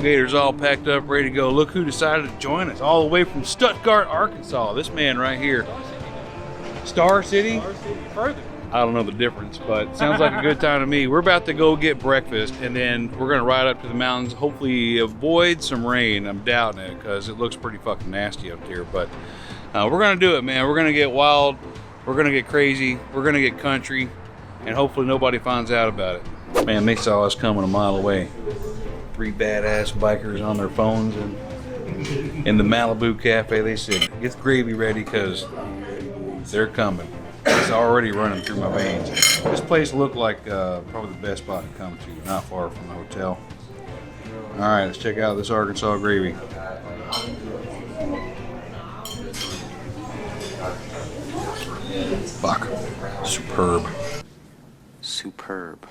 tailgaters all packed up, ready to go. Look who decided to join us all the way from Stuttgart, Arkansas. This man right here. Star City? Star City, further. I don't know the difference, but it sounds like a good time to me. We're about to go get breakfast, and then we're gonna ride up to the mountains, hopefully avoid some rain. I'm doubting it, because it looks pretty fucking nasty up here, but we're gonna do it, man. We're gonna get wild, we're gonna get crazy, we're gonna get country, and hopefully nobody finds out about it. Man, they saw us coming a mile away. 3 badass bikers on their phones, and in the Malibu Cafe, they said, get the gravy ready, because they're coming. It's already running through my veins. This place looked like probably the best spot to come to, not far from the hotel. All right, let's check out this Arkansas gravy. Fuck. Superb. Superb.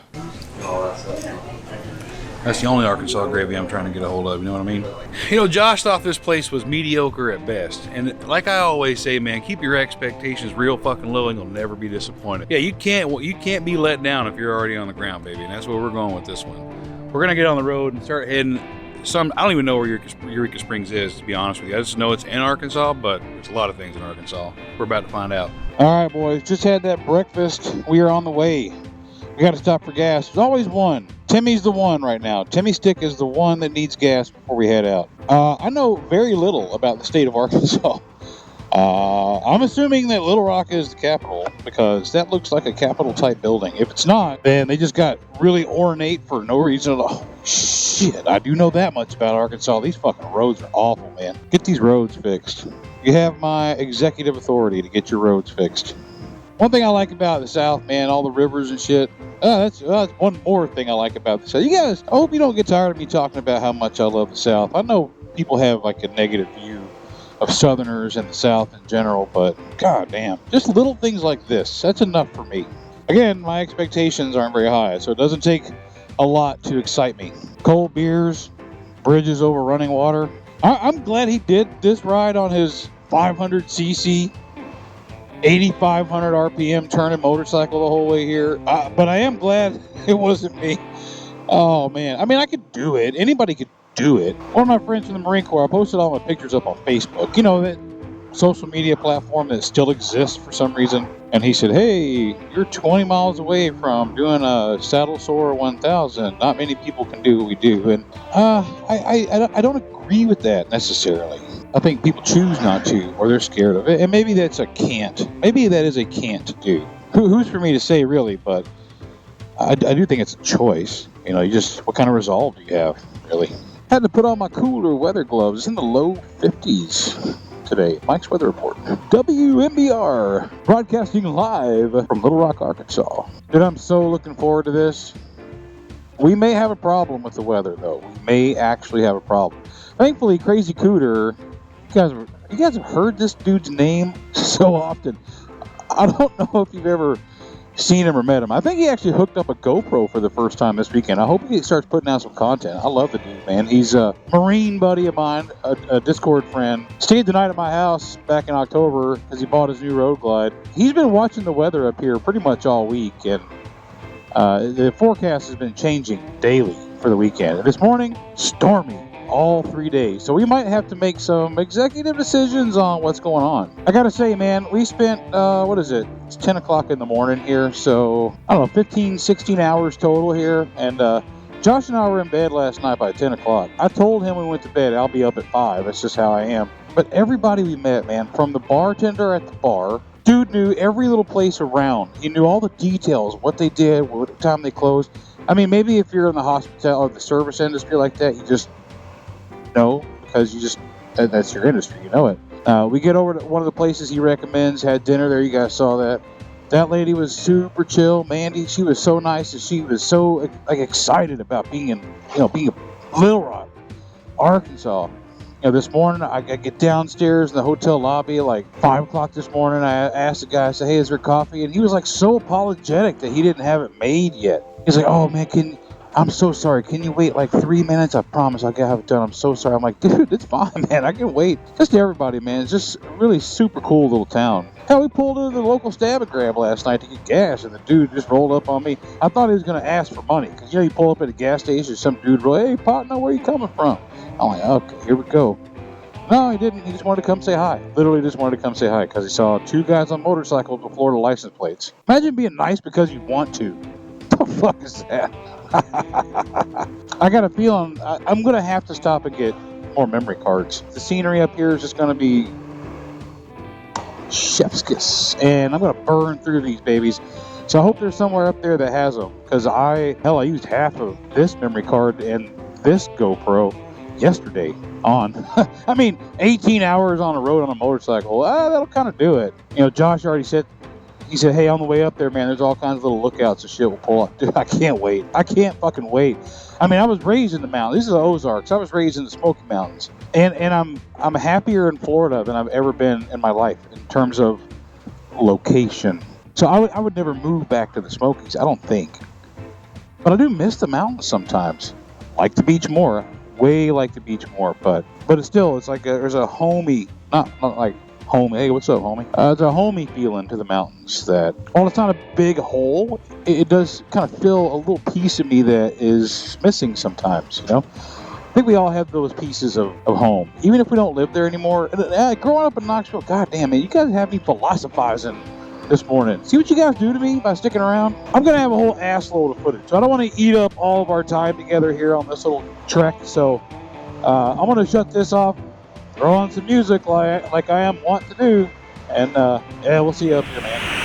That's the only Arkansas gravy I'm trying to get a hold of, you know what I mean? You know, Josh thought this place was mediocre at best. And like I always say, man, keep your expectations real fucking low and you'll never be disappointed. Yeah, you can't be let down if you're already on the ground, baby. And that's where we're going with this one. We're gonna get on the road and start heading I don't even know where Eureka Springs is, to be honest with you. I just know it's in Arkansas, but there's a lot of things in Arkansas. We're about to find out. All right, boys, just had that breakfast. We are on the way. We got to stop for gas. There's always one. Timmy's the one right now. Timmy Stick is the one that needs gas before we head out. I know very little about the state of Arkansas. I'm assuming that Little Rock is the capital because that looks like a capital type building. If it's not, then they just got really ornate for no reason at all. Shit, I do know that much about Arkansas. These fucking roads are awful, man. Get these roads fixed. You have my executive authority to get your roads fixed. One thing I like about the South, man, all the rivers and shit. That's one more thing I like about the South. You guys, I hope you don't get tired of me talking about how much I love the South. I know people have like a negative view of Southerners and the South in general, but goddamn, just little things like this, that's enough for me. Again, my expectations aren't very high, so it doesn't take a lot to excite me. Cold beers, bridges over running water. I'm glad he did this ride on his 500cc 8,500 RPM turning motorcycle the whole way here, but I am glad it wasn't me. Oh man, I mean, I could do it. Anybody could do it. One of my friends from the Marine Corps, I posted all my pictures up on Facebook. You know, that social media platform that still exists for some reason. And he said, hey, you're 20 miles away from doing a saddle sore 1000. Not many people can do what we do. And I don't agree with that necessarily. I think people choose not to, or they're scared of it. And maybe that's a can't. Maybe that is a can't do. Who's for me to say, really? But I do think it's a choice. You know, what kind of resolve do you have, really? Had to put on my cooler weather gloves. It's in the low 50s today. Mike's Weather Report. WMBR, broadcasting live from Little Rock, Arkansas. Dude, I'm so looking forward to this. We may have a problem with the weather, though. We may actually have a problem. Thankfully, Crazy Cooter, you guys have heard this dude's name so often. I don't know if you've ever seen him or met him. I think he actually hooked up a GoPro for the first time this weekend. I hope he starts putting out some content. I love the dude, man. He's a Marine buddy of mine, a Discord friend. Stayed the night at my house back in October because he bought his new Road Glide. He's been watching the weather up here pretty much all week, and the forecast has been changing daily for the weekend. And this morning, stormy all 3 days. So we might have to make some executive decisions on what's going on. I gotta say, man, we spent, what is it? It's 10 o'clock in the morning here. So, I don't know, 15, 16 hours total here. And Josh and I were in bed last night by 10 o'clock. I told him when we went to bed, I'll be up at 5. That's just how I am. But everybody we met, man, from the bartender at the bar, dude knew every little place around. He knew all the details, what they did, what time they closed. I mean, maybe if you're in the hospital or the service industry like that, you just know, because that's your industry, you know it. We get over to one of the places he recommends, had dinner there. You guys saw that. That lady was super chill. Mandy, she was so nice, and she was so excited about being in Little Rock, Arkansas. This morning I get downstairs in the hotel lobby at like 5 o'clock this morning. I asked the guy, I said, hey, is there coffee? And he was like so apologetic that he didn't have it made yet. He's like, oh man, I'm so sorry. Can you wait like 3 minutes? I promise I'll have it done. I'm so sorry. I'm like, dude, it's fine, man. I can wait. Just everybody, man. It's just a really super cool little town. Hell, we pulled into the local Stab and Grab last night to get gas, and the dude just rolled up on me. I thought he was going to ask for money, because, you pull up at a gas station, some dude roll, hey, partner, where you coming from? I'm like, okay, here we go. No, he didn't. He just wanted to come say hi. Literally just wanted to come say hi, because he saw 2 guys on motorcycles with Florida license plates. Imagine being nice because you want to. What the fuck is that? I got a feeling I'm going to have to stop and get more memory cards. The scenery up here is just going to be chef's kiss, and I'm going to burn through these babies. So I hope there's somewhere up there that has them, because I used half of this memory card and this GoPro yesterday on 18 hours on the road on a motorcycle. That'll kind of do it. Josh already said, he said, hey, on the way up there, man, there's all kinds of little lookouts and shit we'll pull up. Dude, I can't wait. I can't fucking wait. I was raised in the mountains. These are the Ozarks. I was raised in the Smoky Mountains. And I'm happier in Florida than I've ever been in my life in terms of location. So I would never move back to the Smokies, I don't think. But I do miss the mountains sometimes. Like the beach more. Way like the beach more. But it's still, it's like there's a homey, not like homey. Hey, what's up, homie? There's a homey feeling to the mountains that, while it's not a big hole, it does kind of fill a little piece of me that is missing sometimes, I think we all have those pieces of home, even if we don't live there anymore. Growing up in Knoxville, goddamn, man, you guys have me philosophizing this morning. See what you guys do to me by sticking around? I'm going to have a whole ass load of footage, so I don't want to eat up all of our time together here on this little trek, so I'm going to shut this off, throw on some music like I am wont to do, and we'll see you up here, man.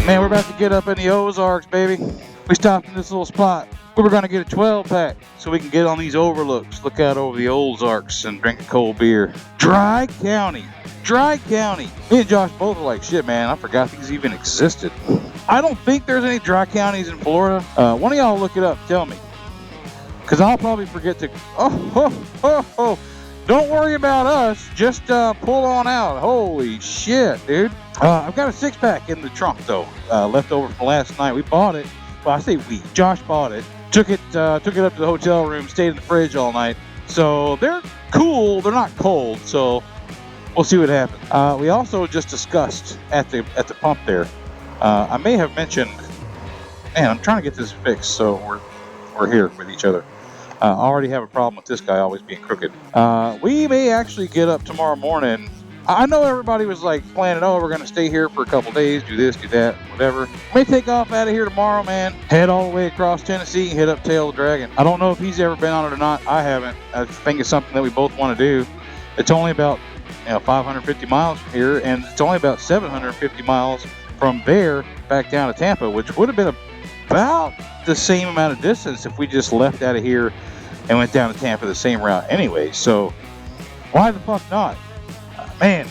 Man, we're about to get up in the Ozarks, baby. We stopped in this little spot. We were going to get a 12-pack so we can get on these overlooks, look out over the Ozarks and drink a cold beer. Dry County. Me and Josh both were like, shit, man, I forgot these even existed. I don't think there's any dry counties in Florida. One of y'all look it up, tell me. Because I'll probably forget to... Oh. Don't worry about us. Just pull on out. Holy shit, dude. I've got a 6-pack in the trunk, though. Left over from last night. We bought it. Well, I say we. Josh bought it. Took it up to the hotel room. Stayed in the fridge all night. So they're cool. They're not cold. So we'll see what happens. We also just discussed at the pump there. I may have mentioned... Man, I'm trying to get this fixed so we're here with each other. I already have a problem with this guy always being crooked. We may actually get up tomorrow morning. I know everybody was like planning, we're going to stay here for a couple days, do this, do that, whatever. We may take off out of here tomorrow, man. Head all the way across Tennessee and hit up Tail of the Dragon. I don't know if he's ever been on it or not. I haven't. I think it's something that we both want to do. It's only about 550 miles from here, and it's only about 750 miles from there back down to Tampa, which would have been about the same amount of distance if we just left out of here and went down to Tampa the same route anyway. So why the fuck not? Man,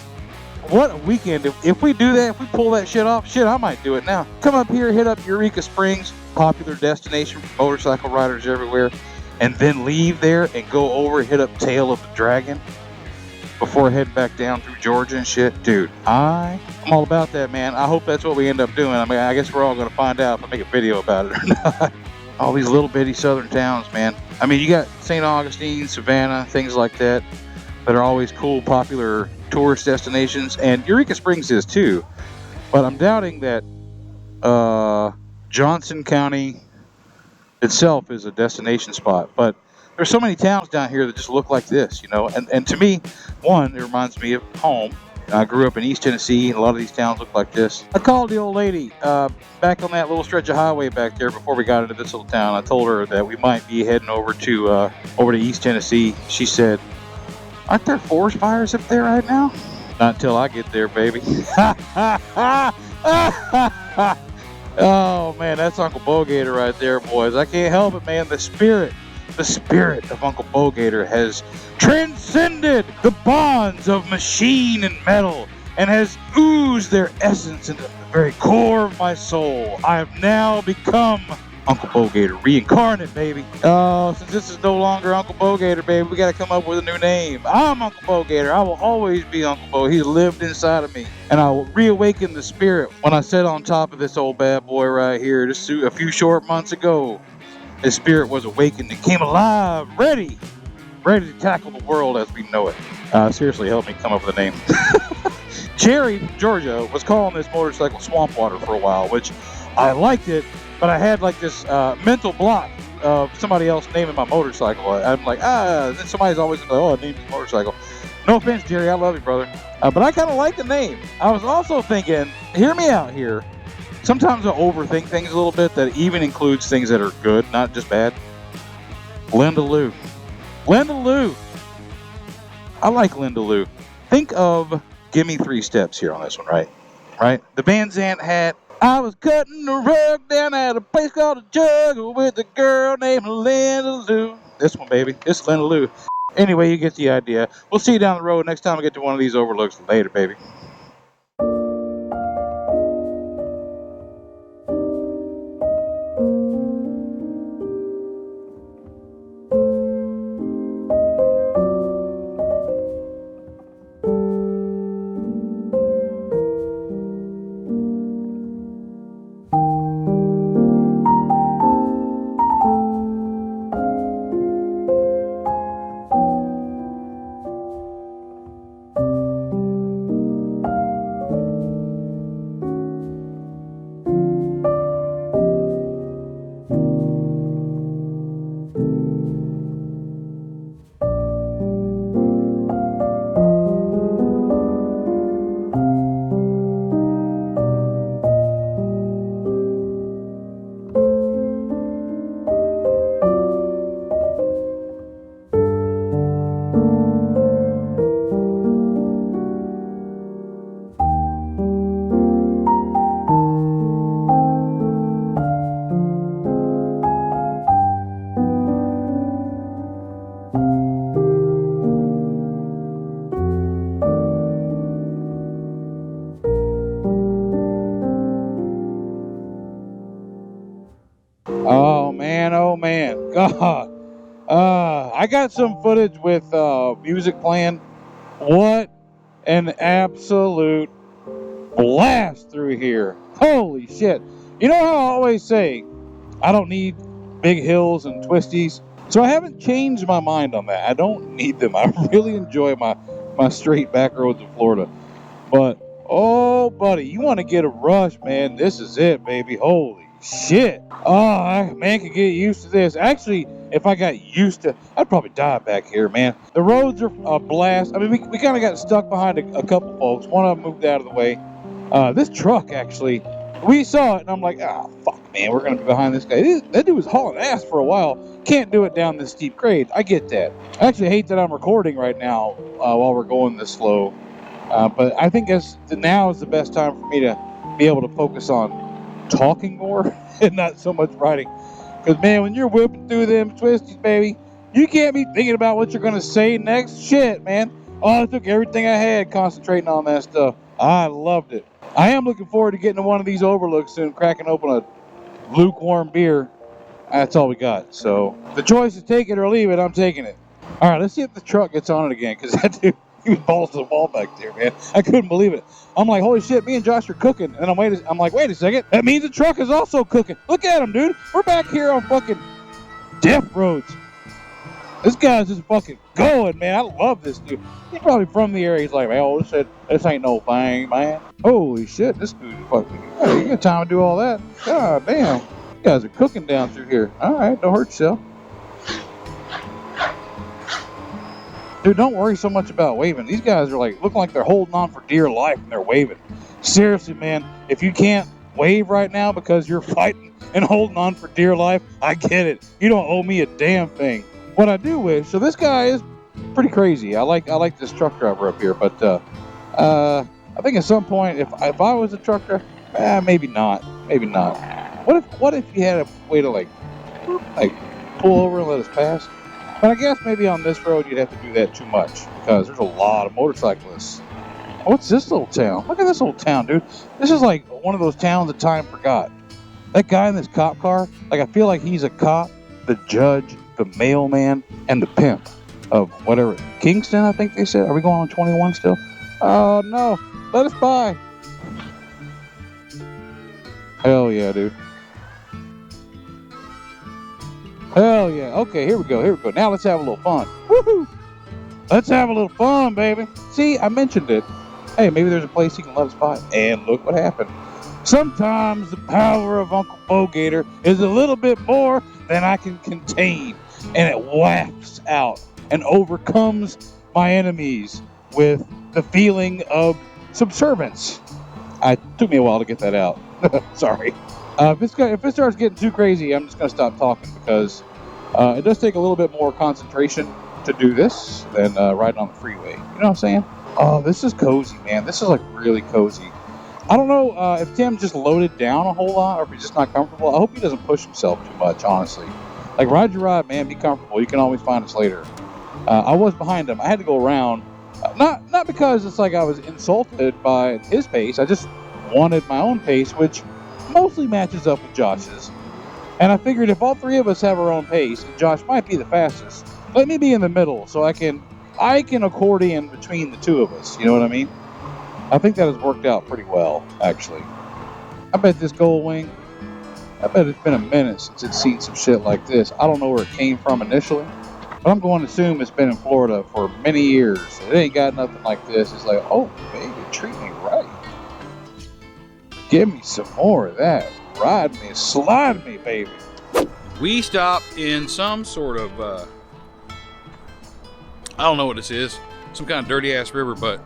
what a weekend. If we do that, if we pull that shit off, shit, I might do it now. Come up here, hit up Eureka Springs, popular destination for motorcycle riders everywhere, and then leave there and go over, hit up Tail of the Dragon before heading back down through Georgia and shit. Dude, I'm all about that, man. I hope that's what we end up doing. I guess we're all going to find out if I make a video about it or not. All these little bitty southern towns, man. You got St. Augustine, Savannah, things like that are always cool, popular tourist destinations, and Eureka Springs is too. But I'm doubting that Johnson County itself is a destination spot. But there's so many towns down here that just look like this, And to me, one, it reminds me of home. I grew up in East Tennessee, and a lot of these towns look like this. I called the old lady back on that little stretch of highway back there before we got into this little town. I told her that we might be heading over to East Tennessee. She said, aren't there forest fires up there right now? Not until I get there, baby. Oh, man, that's Uncle Bowgator right there, boys. I can't help it, man. The spirit of Uncle Bowgator has transcended the bonds of machine and metal and has oozed their essence into the very core of my soul. I have now become Uncle Bogator, reincarnate, baby. Oh, since this is no longer Uncle Bogator, baby, we got to come up with a new name. I'm Uncle Bogator. I will always be Uncle Bo. He's lived inside of me. And I will reawaken the spirit when I sat on top of this old bad boy right here just a few short months ago. His spirit was awakened and came alive, ready to tackle the world as we know it. Seriously, help me come up with a name. Jerry from Georgia was calling this motorcycle Swamp Water for a while, which I liked it, but I had like this mental block of somebody else naming my motorcycle. I'm like, then somebody's always like, oh, I named this motorcycle. No offense, Jerry, I love you, brother. But I kind of like the name. I was also thinking, hear me out here. Sometimes I overthink things a little bit that even includes things that are good, not just bad. Linda Lou. Linda Lou. I like Linda Lou. Think of Give Me 3 Steps here on this one, right? Right? The Van Zandt hat. I was cutting the rug down at a place called the Jug with a girl named Linda Lou. This one, baby. This is Linda Lou. Anyway, you get the idea. We'll see you down the road next time I get to one of these overlooks. Later, baby. Oh man, God. I got some footage with music playing. What an absolute blast through here. Holy shit. You know how I always say, I don't need big hills and twisties. So I haven't changed my mind on that. I don't need them. I really enjoy my straight back roads of Florida. But, oh, buddy, you want to get a rush, man. This is it, baby. Holy shit. Oh, man could get used to this. Actually, if I got used to, I'd probably die back here, man. The roads are a blast. I mean, we kind of got stuck behind a couple folks. One of them moved out of the way. This truck, actually, we saw it, and I'm like, fuck, man, we're going to be behind this guy. That dude was hauling ass for a while. Can't do it down this steep grade. I get that. I actually hate that I'm recording right now while we're going this slow. But I think now is the best time for me to be able to focus on talking more and not so much writing. Because, man, when you're whipping through them twisties, baby, you can't be thinking about what you're going to say next. Shit, man. Oh, I took everything I had concentrating on that stuff. I loved it. I am looking forward to getting to one of these overlooks soon, cracking open a lukewarm beer. That's all we got. So the choice is take it or leave it. I'm taking it. All right, let's see if the truck gets on it again, because that dude, he was balls to the wall back there, man. I couldn't believe it. I'm like, holy shit, me and Josh are cooking. And I'm like, wait a second. That means the truck is also cooking. Look at him, dude. We're back here on fucking death roads. This guy's just fucking going, man. I love this dude. He's probably from the area. He's like, man, oh, this ain't no thing, man. Holy shit, this dude's fucking, you got time to do all that? God damn. You guys are cooking down through here. All right, don't hurt yourself. Dude, don't worry so much about waving. These guys are like, looking like they're holding on for dear life and they're waving. Seriously, man, if you can't wave right now because you're fighting and holding on for dear life, I get it. You don't owe me a damn thing. What I do wish, so this guy is pretty crazy. I like this truck driver up here, but I think at some point, if I was a truck driver, maybe not. What if you had a way to like pull over and let us pass? But I guess maybe on this road you'd have to do that too much because there's a lot of motorcyclists. What's this little town? Look at this little town, dude. This is like one of those towns that time forgot. That guy in this cop car, like I feel like he's a cop, the judge, the mailman, and the pimp of whatever. Kingston, I think they said. Are we going on 21 still? Oh no, let us by. Hell yeah, dude. Hell yeah. Okay, here we go. Now let's have a little fun. Woohoo! Let's have a little fun, baby. See, I mentioned it. Hey, maybe there's a place you can let us by. And look what happened. Sometimes the power of Uncle Bogator is a little bit more than I can contain. And it wafts out and overcomes my enemies with the feeling of subservience. It took me a while to get that out. Sorry. If it starts getting too crazy, I'm just going to stop talking because it does take a little bit more concentration to do this than riding on the freeway. You know what I'm saying? Oh, this is cozy, man. This is like really cozy. I don't know if Tim just loaded down a whole lot or if he's just not comfortable. I hope he doesn't push himself too much, honestly. Like, ride your ride, man. Be comfortable. You can always find us later. I was behind him. I had to go around. Not because it's like I was insulted by his pace. I just wanted my own pace, which mostly matches up with Josh's. And I figured if all three of us have our own pace, and Josh might be the fastest, let me be in the middle so I can accordion between the two of us. You know what I mean? I think that has worked out pretty well, actually. I bet this gold wing, I bet it's been a minute since it's seen some shit like this. I don't know where it came from initially, but I'm going to assume it's been in Florida for many years. It ain't got nothing like this. It's like, oh, baby, treat me right. Give me some more of that. Ride me, slide me, baby. We stopped in some sort of, I don't know what this is. Some kind of dirty ass river, but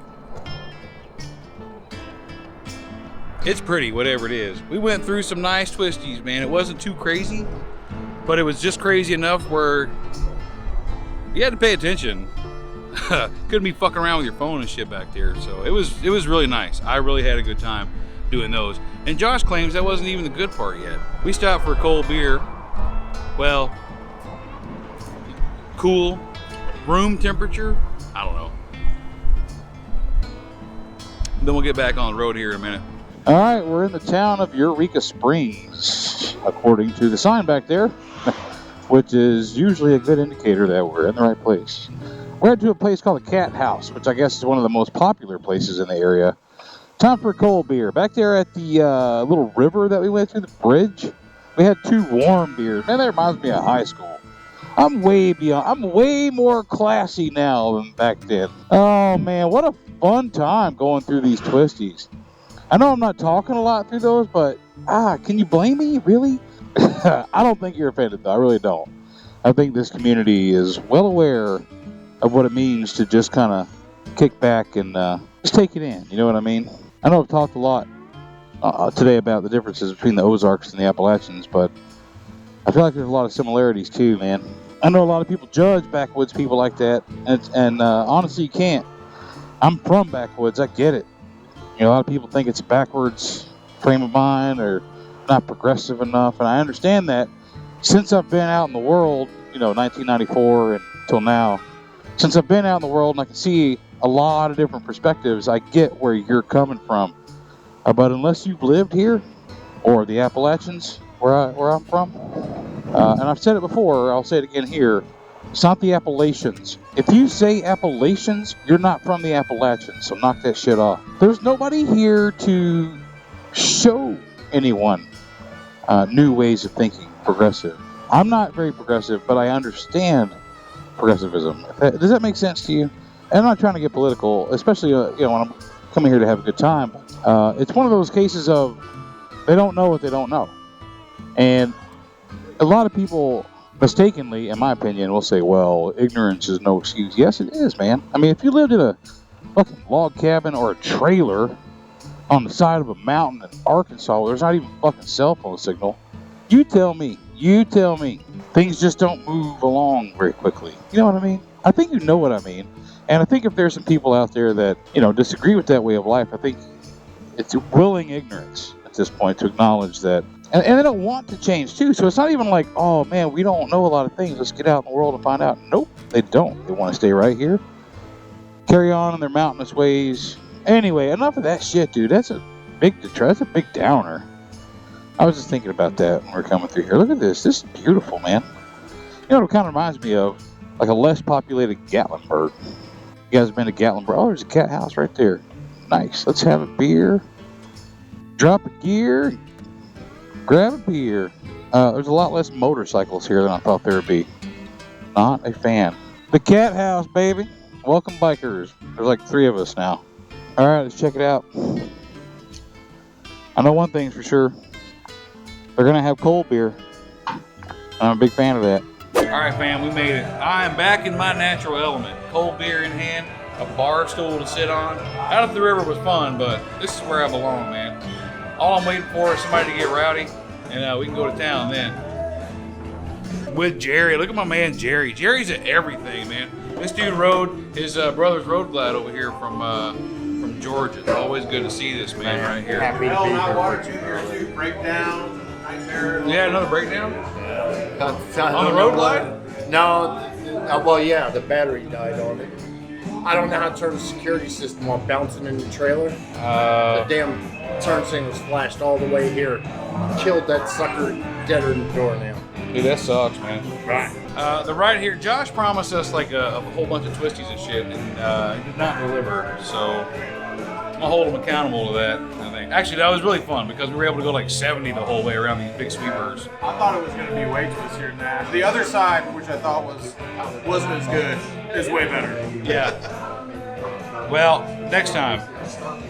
it's pretty, whatever it is. We went through some nice twisties, man. It wasn't too crazy, but it was just crazy enough where you had to pay attention. Couldn't be fucking around with your phone and shit back there. So it was really nice. I really had a good time doing those. And Josh claims that wasn't even the good part yet. We stopped for a cold beer. Well, cool, room temperature, I don't know. Then we'll get back on the road here in a minute. All right, we're in the town of Eureka Springs, according to the sign back there, which is usually a good indicator that we're in the right place. We're headed to a place called the Cat House, which I guess is one of the most popular places in the area. Time for a cold beer. Back there at the little river that we went to, the bridge, we had 2 warm beers. Man, that reminds me of high school. I'm way more classy now than back then. Oh, man, what a fun time going through these twisties. I know I'm not talking a lot through those, but, can you blame me? Really? I don't think you're offended, though. I really don't. I think this community is well aware of what it means to just kind of kick back and just take it in. You know what I mean? I know I've talked a lot today about the differences between the Ozarks and the Appalachians, but I feel like there's a lot of similarities too, man. I know a lot of people judge backwoods people like that, and honestly, you can't. I'm from backwoods. I get it. You know, a lot of people think it's a backwards frame of mind or not progressive enough, and I understand that. Since I've been out in the world, 1994 and till now, since I've been out in the world and I can see a lot of different perspectives, I get where you're coming from. But unless you've lived here, or the Appalachians, where I'm from, and I've said it before, I'll say it again here, it's not the Appalachians. If you say Appalachians, you're not from the Appalachians, so knock that shit off. There's nobody here to show anyone new ways of thinking progressive. I'm not very progressive, but I understand progressivism. Does that make sense to you? And I'm not trying to get political, especially when I'm coming here to have a good time. It's one of those cases of they don't know what they don't know. And a lot of people mistakenly, in my opinion, will say, well, ignorance is no excuse. Yes, it is, man. I mean, if you lived in a fucking log cabin or a trailer on the side of a mountain in Arkansas where there's not even fucking cell phone signal, you tell me, things just don't move along very quickly. You know what I mean? I think you know what I mean. And I think if there's some people out there that, disagree with that way of life, I think it's willing ignorance at this point to acknowledge that. And they don't want to change, too. So it's not even like, oh, man, we don't know a lot of things. Let's get out in the world and find out. Nope, they don't. They want to stay right here. Carry on in their mountainous ways. Anyway, enough of that shit, dude. That's a big downer. I was just thinking about that when we were coming through here. Look at this. This is beautiful, man. You know what it kind of reminds me of? Like a less populated Gatlinburg. You guys have been to Gatlinburg? Oh, there's a cat house right there. Nice. Let's have a beer. Drop a gear. Grab a beer. There's a lot less motorcycles here than I thought there would be. Not a fan. The cat house, baby. Welcome, bikers. There's like 3 of us now. All right, let's check it out. I know one thing's for sure. They're going to have cold beer. I'm a big fan of that. All right, fam, we made it. I am back in my natural element. Cold beer in hand, a bar stool to sit on. Out of the river was fun, but this is where I belong, man. All I'm waiting for is somebody to get rowdy, and we can go to town then. With Jerry, look at my man Jerry. Jerry's at everything, man. This dude rode his brother's road glide over here from Georgia. It's always good to see this man right here. Happy to be here. Breakdown. Yeah, another breakdown? On the road glide? No. Well, yeah, the battery died on it. I don't know how to turn the security system while bouncing in the trailer. The damn turn signals flashed all the way here. Killed that sucker deader in the door now. Dude, that sucks, man. Right. The ride here, Josh promised us like a whole bunch of twisties and shit, and he did not deliver. So I'm gonna hold him accountable to that, I think. Actually, that was really fun because we were able to go like 70 the whole way around these big sweepers. I thought it was going to be way twistier than that. The other side, which I thought wasn't as good, is way better. Yeah. Well, next time,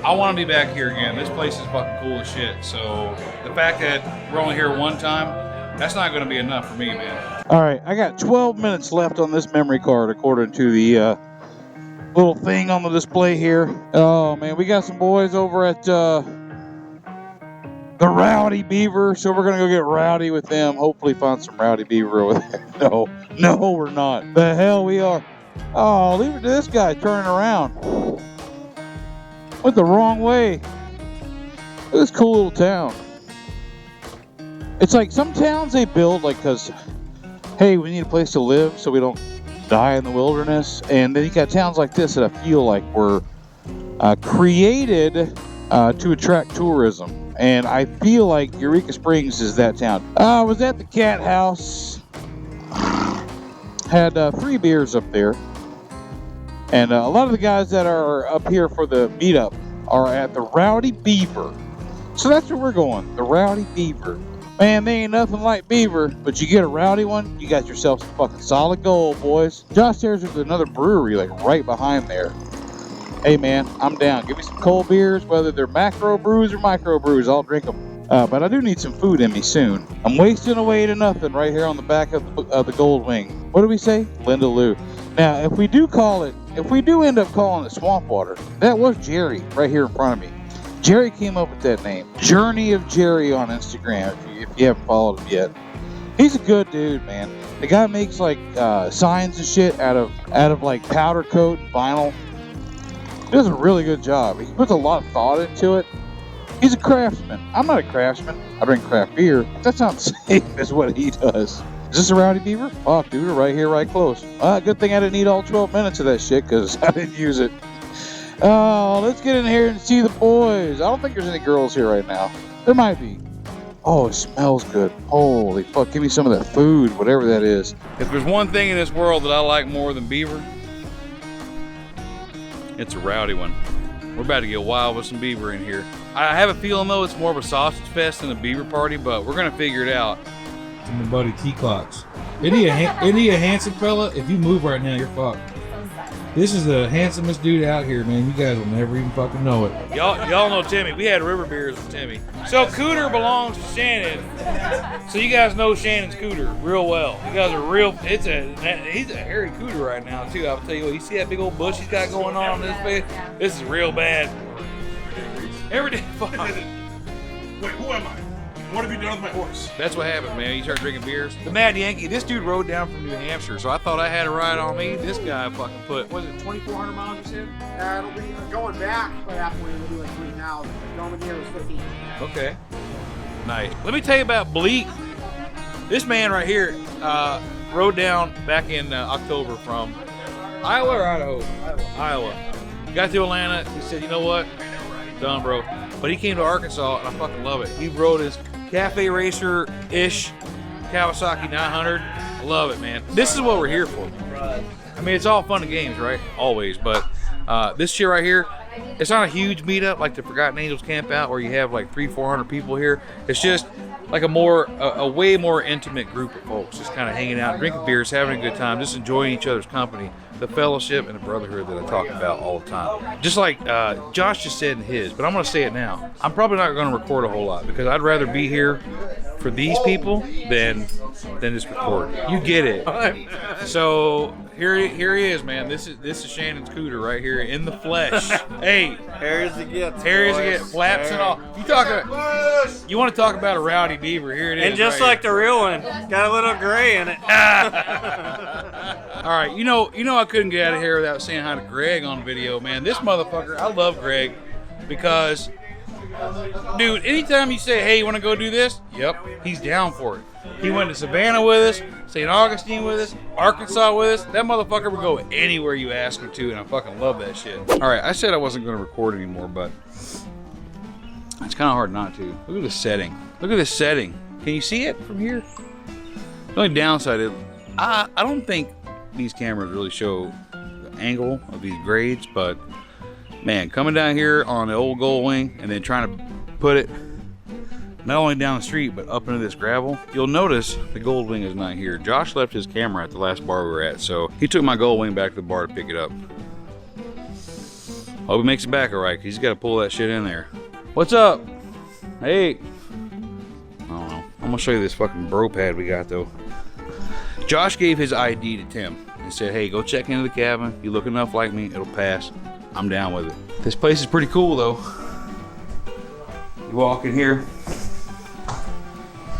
I want to be back here again. This place is fucking cool as shit. So the fact that we're only here one time, that's not going to be enough for me, man. All right, I got 12 minutes left on this memory card according to the little thing on the display here. Oh, man, we got some boys over at the Rowdy Beaver, so we're going to go get rowdy with them. Hopefully find some Rowdy Beaver over there. No, we're not. The hell we are. Oh, leave it to this guy turning around. Went the wrong way. Look at this cool little town. It's like some towns they build like because, hey, we need a place to live so we don't die in the wilderness. And then you got towns like this that I feel like were created to attract tourism. And I feel like Eureka Springs is that town. I was at the cat house. Had 3 beers up there. And a lot of the guys that are up here for the meetup are at the Rowdy Beaver. So that's where we're going, the Rowdy Beaver. Man, they ain't nothing like Beaver, but you get a rowdy one, you got yourself some fucking solid gold, boys. Josh, there's another brewery like right behind there. Hey man, I'm down. Give me some cold beers, whether they're macro brews or micro brews, I'll drink them. But I do need some food in me soon. I'm wasting away to nothing right here on the back of the Gold Wing. What do we say? Linda Lou. Now, if we do end up calling it Swamp Water, that was Jerry right here in front of me. Jerry came up with that name. Journey of Jerry on Instagram, if you haven't followed him yet. He's a good dude, man. The guy makes like signs and shit out of like powder coat and vinyl. He does a really good job. He puts a lot of thought into it. He's a craftsman. I'm not a craftsman. I drink craft beer. That's not the same as what he does. Is this a Rowdy Beaver? Fuck, dude, right here, right close. Good thing I didn't need all 12 minutes of that shit because I didn't use it. Oh, let's get in here and see the boys. I don't think there's any girls here right now. There might be. Oh, it smells good. Holy fuck, give me some of that food, whatever that is. If there's one thing in this world that I like more than beaver, it's a rowdy one. We're about to get wild with some beaver in here. I have a feeling though it's more of a sausage fest than a beaver party, but we're gonna figure it out. To my buddy T-Clocks. Isn't he a handsome fella? If you move right now, you're fucked. This is the handsomest dude out here, man. You guys will never even fucking know it. Y'all know Timmy. We had river beers with Timmy. So Cooter belongs to Shannon. So you guys know Shannon's Cooter real well. You guys are real. He's a hairy Cooter right now too. I'll tell you what. You see that big old bush he's got going on this face? This is real bad. Every day. Wait, who am I? What have you done with my horse? That's what happened, man. You start drinking beers. The Mad Yankee, this dude rode down from New Hampshire, so I thought I had a ride on me. This guy fucking put, was it 2,400 miles, you said? It'll be going back right after we'll do like 3,000. Going here was 15. Okay. Nice. Let me tell you about Bleak. This man right here rode down back in October from Iowa or Idaho? Iowa. Got to Atlanta. He said, you know what? Done, bro. But he came to Arkansas, and I fucking love it. He rode his cafe racer-ish Kawasaki 900. I love it, man. This is what we're here for. I mean, it's all fun and games, right? Always, but this shit right here, it's not a huge meetup like the Forgotten Angels camp out where you have like 300-400 people here. It's just like a way more intimate group of folks just kind of hanging out, drinking beers, having a good time, just enjoying each other's company, the fellowship and the brotherhood that I talk about all the time. Just like Josh just said in his, but I'm going to say it now. I'm probably not going to record a whole lot because I'd rather be here for these people than just record. You get it. So here he is, man. This is Shannon's cooter right here in the flesh. Hey, Here as it gets. flaps and all. You want to talk about a rowdy beaver? Here it is. And just like the real one, got a little gray in it. All right, you know I couldn't get out of here without saying hi to Greg on video, man. This motherfucker, I love Greg because, dude, anytime you say, hey, you want to go do this? Yep, he's down for it. He went to Savannah with us, St. Augustine with us, Arkansas with us. That motherfucker would go anywhere you ask him to, and I fucking love that shit. All right, I said I wasn't going to record anymore, but it's kind of hard not to. Look at the setting. Look at this setting. Can you see it from here? The only downside is I don't think these cameras really show the angle of these grades, but man, coming down here on the old Gold Wing and then trying to put it not only down the street but up into this gravel, you'll notice the Gold Wing is not here. Josh left his camera at the last bar we were at, so he took my Gold Wing back to the bar to pick it up. Hope he makes it back all right, 'cause he's got to pull that shit in there. What's up? Hey. I don't know. I'm gonna show you this fucking bro pad we got though. Josh gave his ID to Tim and said, hey, go check into the cabin. You look enough like me, it'll pass. I'm down with it. This place is pretty cool though. You walk in here,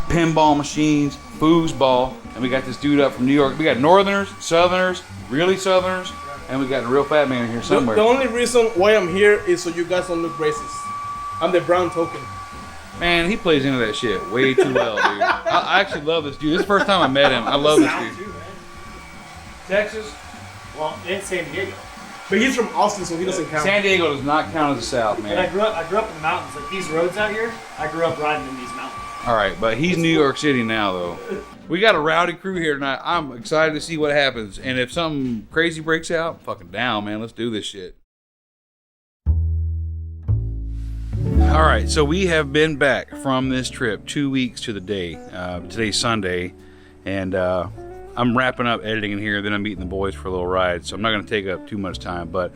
pinball machines, foosball, and we got this dude up from New York. We got Northerners, Southerners, really Southerners, and we got a real fat man in here somewhere. The only reason why I'm here is so you guys don't look racist. I'm the brown token. Man, he plays into that shit way too well, dude. I actually love this dude. This is the first time I met him. I love this dude. Texas? Well, in San Diego. But he's from Austin, so he doesn't count. San Diego does not count as the South, man. But I grew up in the mountains. Like these roads out here, I grew up riding in these mountains. All right, but he's New York City now, though. We got a rowdy crew here tonight. I'm excited to see what happens. And if something crazy breaks out, I'm fucking down, man. Let's do this shit. All right, so we have been back from this trip 2 weeks to the day. Today's Sunday, and I'm wrapping up editing in here, then I'm meeting the boys for a little ride, so I'm not going to take up too much time. But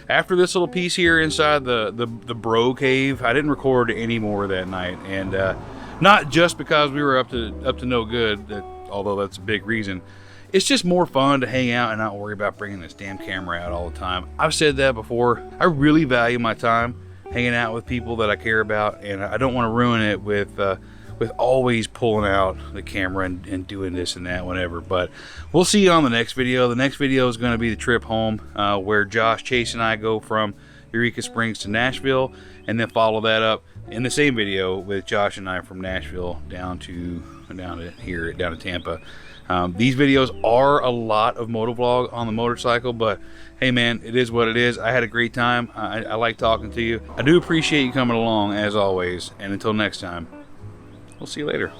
after this little piece here inside the bro cave, I didn't record any more that night, and not just because we were up to no good, although that's a big reason. It's just more fun to hang out and not worry about bringing this damn camera out all the time. I've said that before. I really value my time hanging out with people that I care about, and I don't want to ruin it with always pulling out the camera and doing this and that whenever. But we'll see you on the next video. The next video is going to be the trip home, where Josh, Chase, and I go from Eureka Springs to Nashville, and then follow that up in the same video with Josh and I from Nashville down to Tampa. These videos are a lot of motovlog on the motorcycle, but hey man, it is what it is. I had a great time. I like talking to you. I do appreciate you coming along as always, and until next time, we'll see you later.